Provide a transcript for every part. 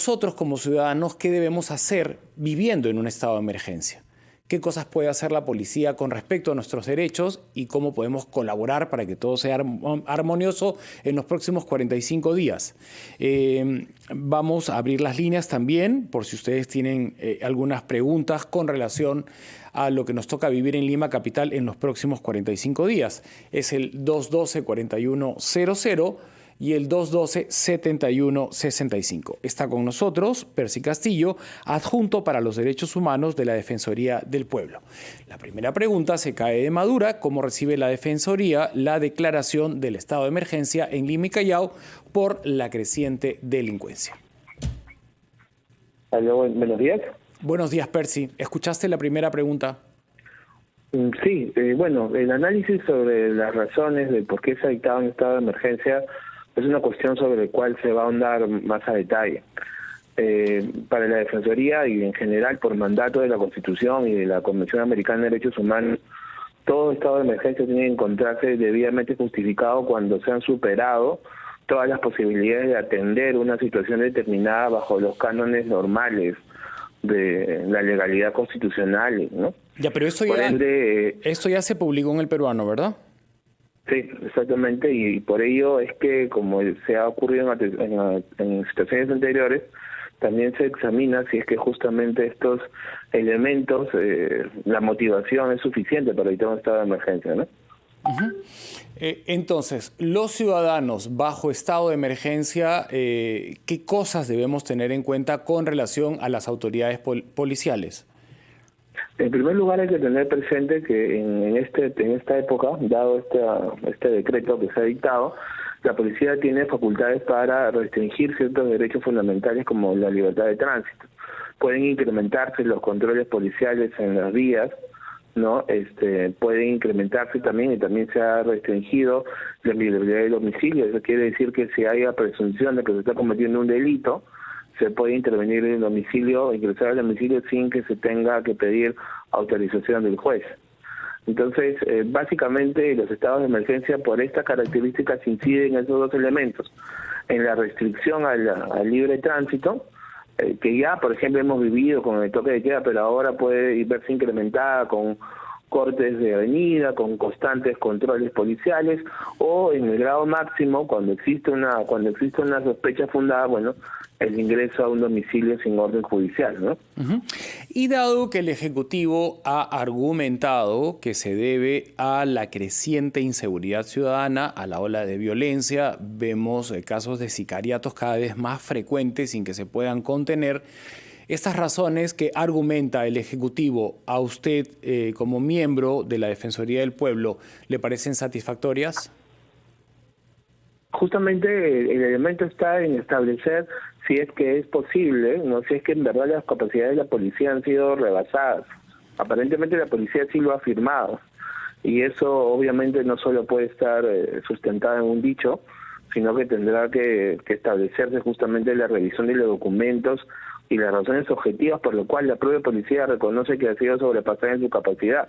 nosotros como ciudadanos, ¿qué debemos hacer viviendo en un estado de emergencia? ¿Qué cosas puede hacer la policía con respecto a nuestros derechos y cómo podemos colaborar para que todo sea armonioso en los próximos 45 días? Vamos a abrir las líneas también por si ustedes tienen algunas preguntas con relación a lo que nos toca vivir en Lima Capital en los próximos 45 días. Es el 212-4100 y el 212-7165. Está con nosotros Percy Castillo, adjunto para los derechos humanos de la Defensoría del Pueblo. La primera pregunta se cae de madura: ¿cómo recibe la Defensoría la declaración del estado de emergencia en Lima y Callao por la creciente delincuencia? Aló, buenos días. Buenos días, Percy. ¿Escuchaste la primera pregunta? Sí, bueno, el análisis sobre las razones de por qué se ha dictado un estado de emergencia es una cuestión sobre la cual se va a ahondar más a detalle. Para la Defensoría y en general por mandato de la Constitución y de la Convención Americana de Derechos Humanos, todo estado de emergencia tiene que encontrarse debidamente justificado cuando se han superado todas las posibilidades de atender una situación determinada bajo los cánones normales de la legalidad constitucional, ¿no? Ya, pero esto ya se publicó en El Peruano, ¿verdad? Sí, exactamente, y por ello es que, como se ha ocurrido en situaciones anteriores, también se examina si es que justamente estos elementos, la motivación es suficiente para evitar un estado de emergencia, ¿no? Entonces, los ciudadanos bajo estado de emergencia, ¿qué cosas debemos tener en cuenta con relación a las autoridades policiales? En primer lugar, hay que tener presente que en esta época, dado este decreto que se ha dictado, la policía tiene facultades para restringir ciertos derechos fundamentales como la libertad de tránsito. Pueden incrementarse los controles policiales en las vías, ¿no? Pueden incrementarse también, y también se ha restringido la libertad del domicilio. Eso quiere decir que si hay presunción de que se está cometiendo un delito, se puede intervenir en el domicilio, ingresar al domicilio sin que se tenga que pedir autorización del juez. Entonces, básicamente los estados de emergencia por estas características inciden en esos dos elementos: en la restricción al libre tránsito, que ya, por ejemplo, hemos vivido con el toque de queda, pero ahora puede verse incrementada con cortes de avenida, con constantes controles policiales, o en el grado máximo, cuando existe una sospecha fundada, bueno, el ingreso a un domicilio sin orden judicial, ¿no? Y dado que el Ejecutivo ha argumentado que se debe a la creciente inseguridad ciudadana, a la ola de violencia, vemos casos de sicariatos cada vez más frecuentes sin que se puedan contener. ¿Estas razones que argumenta el Ejecutivo a usted como miembro de la Defensoría del Pueblo le parecen satisfactorias? Justamente el elemento está en establecer si es que es posible, no, si es que en verdad las capacidades de la policía han sido rebasadas. Aparentemente la policía sí lo ha afirmado, y eso obviamente no solo puede estar sustentado en un dicho, sino que tendrá que establecerse justamente la revisión de los documentos y las razones objetivas por lo cual la propia policía reconoce que ha sido sobrepasada en su capacidad.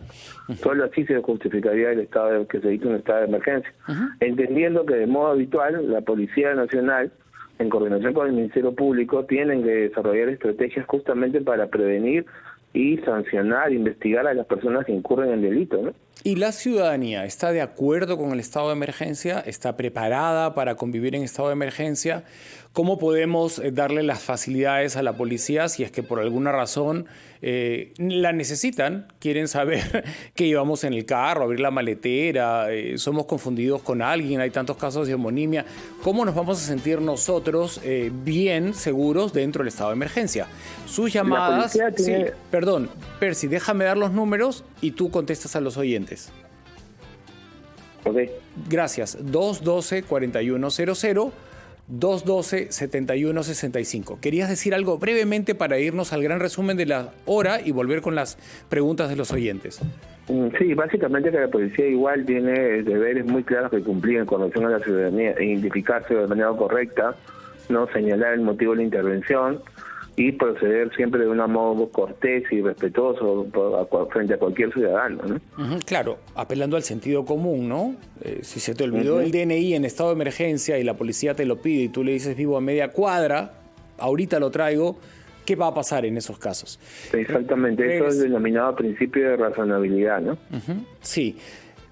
Solo así se justificaría el estado que se dicta un estado de emergencia. Entendiendo que de modo habitual la Policía Nacional, en coordinación con el Ministerio Público, tienen que desarrollar estrategias justamente para prevenir y sancionar, investigar a las personas que incurren en delito, ¿no? ¿Y la ciudadanía está de acuerdo con el estado de emergencia? ¿Está preparada para convivir en estado de emergencia? ¿Cómo podemos darle las facilidades a la policía si es que por alguna razón la necesitan? Quieren saber qué llevamos en el carro, abrir la maletera, somos confundidos con alguien, hay tantos casos de homonimia. ¿Cómo nos vamos a sentir nosotros bien, seguros dentro del estado de emergencia? Sus llamadas... Tiene... Sí, perdón, Percy, déjame dar los números y tú contestas a los oyentes. Ok. Gracias. 212-4100, 212-7165. ¿Querías decir algo brevemente para irnos al gran resumen de la hora y volver con las preguntas de los oyentes? Sí, básicamente que la policía igual tiene deberes muy claros que cumplir en relación a la ciudadanía: identificarse de manera correcta, no señalar el motivo de la intervención y proceder siempre de un modo cortés y respetuoso frente a cualquier ciudadano, ¿no? Claro, apelando al sentido común, ¿no? Si se te olvidó el DNI en estado de emergencia y la policía te lo pide y tú le dices vivo a media cuadra, ahorita lo traigo, ¿qué va a pasar en esos casos? Exactamente, eso es denominado principio de razonabilidad, ¿no? Sí.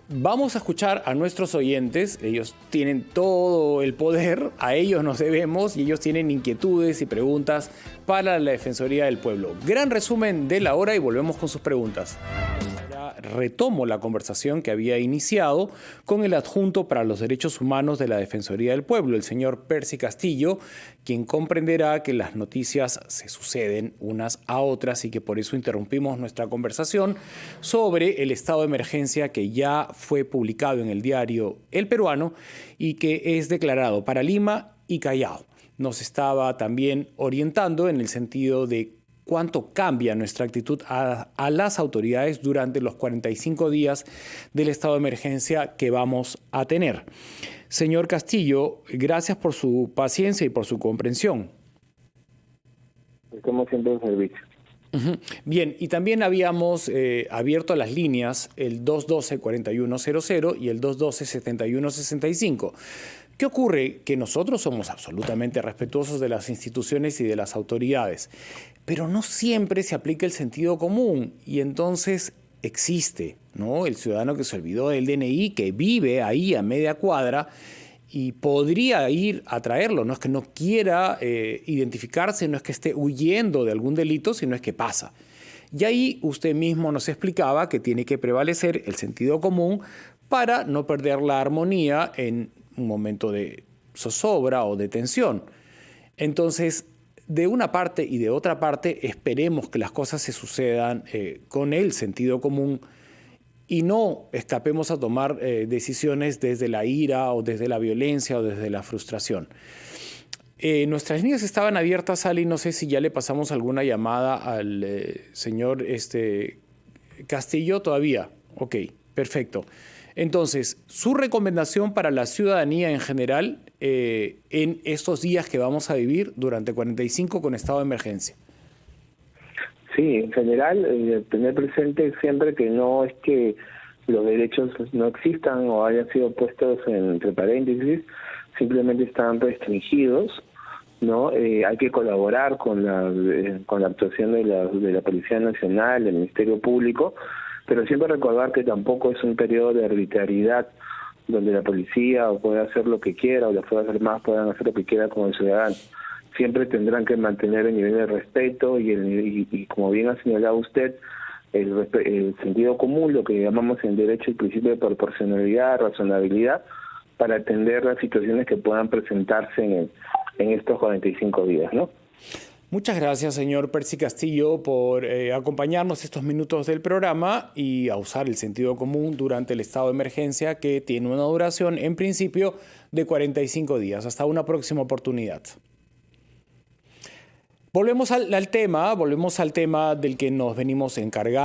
Vamos a escuchar a nuestros oyentes, ellos tienen todo el poder, a ellos nos debemos y ellos tienen inquietudes y preguntas para la Defensoría del Pueblo. Gran resumen de la hora y volvemos con sus preguntas. Retomo la conversación que había iniciado con el adjunto para los derechos humanos de la Defensoría del Pueblo, el señor Percy Castillo, quien comprenderá que las noticias se suceden unas a otras y que por eso interrumpimos nuestra conversación sobre el estado de emergencia que ya fue publicado en el diario El Peruano y que es declarado para Lima y Callao. Nos estaba también orientando en el sentido de cuánto cambia nuestra actitud a las autoridades durante los 45 días del estado de emergencia que vamos a tener. Señor Castillo, gracias por su paciencia y por su comprensión. Como siempre, un servicio. Bien, y también habíamos abierto las líneas el 212-4100 y el 212-7165. ¿Qué ocurre? Que nosotros somos absolutamente respetuosos de las instituciones y de las autoridades, pero no siempre se aplica el sentido común y entonces existe, ¿no?, el ciudadano que se olvidó del DNI, que vive ahí a media cuadra y podría ir a traerlo. No es que no quiera identificarse, no es que esté huyendo de algún delito, sino es que pasa. Y ahí usted mismo nos explicaba que tiene que prevalecer el sentido común para no perder la armonía en un momento de zozobra o de tensión. Entonces, de una parte y de otra parte, esperemos que las cosas se sucedan con el sentido común y no escapemos a tomar decisiones desde la ira o desde la violencia o desde la frustración. Nuestras líneas estaban abiertas, Ali, no sé si ya le pasamos alguna llamada al señor Castillo todavía. Ok, perfecto. Entonces, su recomendación para la ciudadanía en general en estos días que vamos a vivir durante 45 con estado de emergencia. Sí, en general, tener presente siempre que no es que los derechos no existan o hayan sido puestos entre paréntesis, simplemente están restringidos, ¿no? Hay que colaborar con la actuación de la Policía Nacional, del Ministerio Público, pero siempre recordar que tampoco es un periodo de arbitrariedad donde la policía puede hacer lo que quiera o las Fuerzas Armadas puedan hacer lo que quiera con el ciudadano. Siempre tendrán que mantener el nivel de respeto y como bien ha señalado usted, el sentido común, lo que llamamos en derecho el principio de proporcionalidad, razonabilidad, para atender las situaciones que puedan presentarse en estos 45 días, ¿no? Muchas gracias, señor Percy Castillo, por acompañarnos estos minutos del programa y a usar el sentido común durante el estado de emergencia que tiene una duración, en principio, de 45 días. Hasta una próxima oportunidad. Volvemos al tema del que nos venimos encargando.